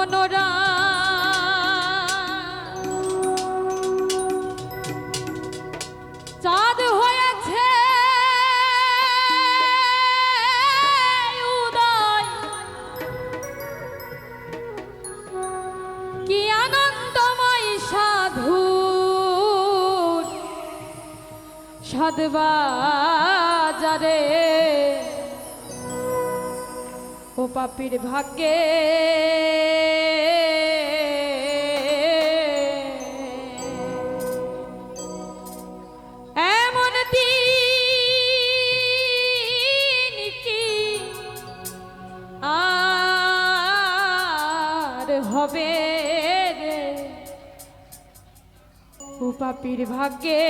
মনোরা চাঁদ হয়েছে উদয়, কি আনন্দময় সাধু সাধবাজারে ও পাপীর ভাগ্যে এমন দিন কি আর হবে রে ও পাপীর ভাগ্যে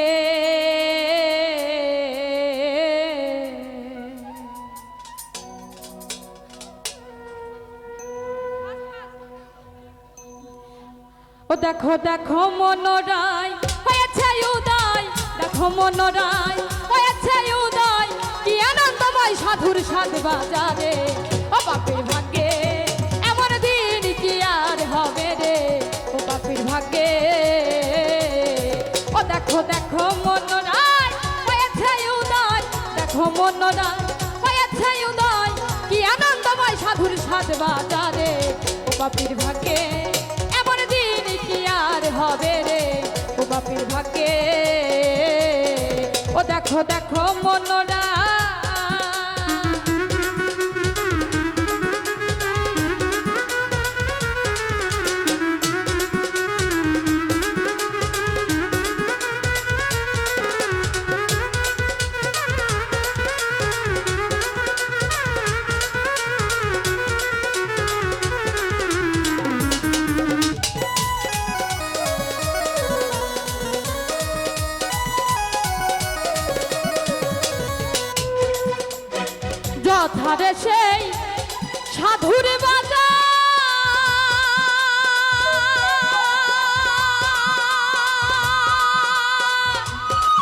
ও দেখো দেখো মনোরায় হয়েছে উদয়, দেখো মনোরায় হয়েছে উদয়, কি আনন্দময় সাধুর সাধ বাজারে ও বাপের ভাগ্যে এমন দিন কি আর হবে রে ও বাপের ভাগ্যে। ও দেখো দেখো মনোরায় হয়েছে উদয়, দেখো মনোরায় হয়েছে উদয়, কি আনন্দময় সাধুর সাধ বাজারে ও বাপের ভাগ্যে হবে রে ও বাপের ভাগ্যে। ও দেখো দেখো মনোরা যথারে সেই সাধুর বাজার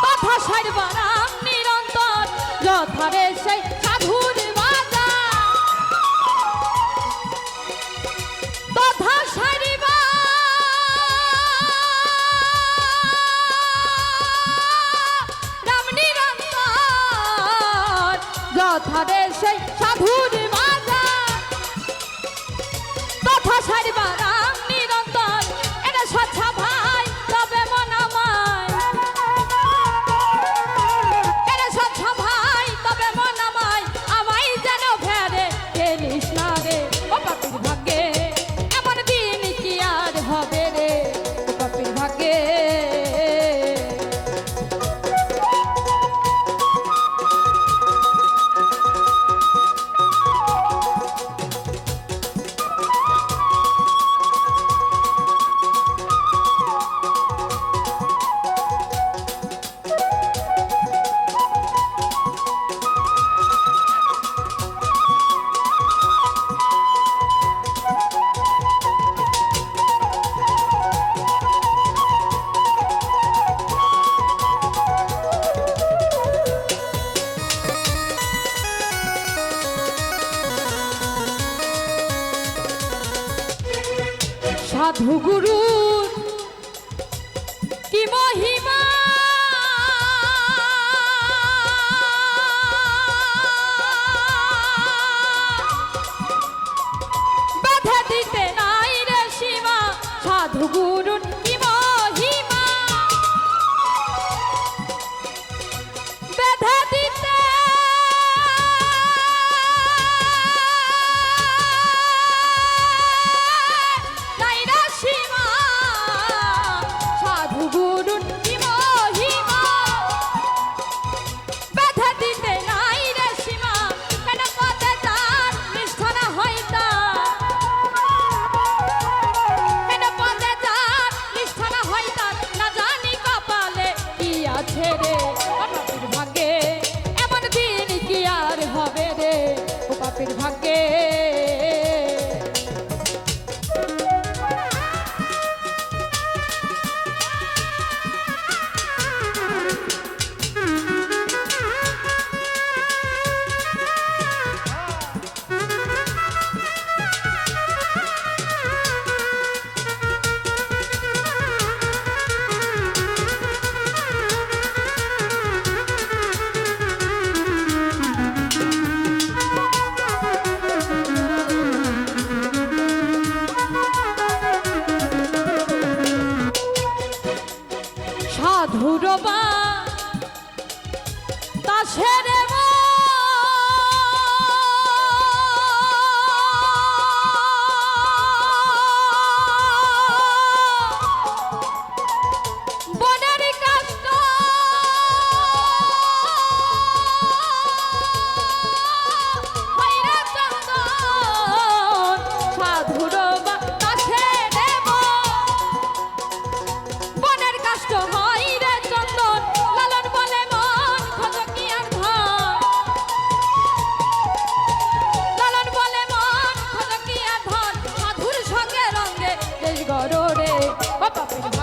কথা সারবারাম নিরন্তর, যথারে সেই সাধুর বাজার কথা সারিবা রাম নিরন্তর, যথারে সেই সাধুর বাজার তথা সারিবা রাম নিরন্তর, এটা স্বচ্ছ ভাই তবে মনামায়, এটা স্বচ্ছ ভাই তবে মনামায়, আমায় যেন ফেরে গেলিস না রে ও পাপীর ভাগ্যে এমন দিন কি আর হবে রে ও পাপীর ভাগ্যে। সাধু গুরু কি মহিমা বাধা দিতে নাই রে সীমা, সাধু গুরু কি মহিমা বাধা দিতে সাধু গুরু সাধুরবা দাসেরে গররে ও বাপের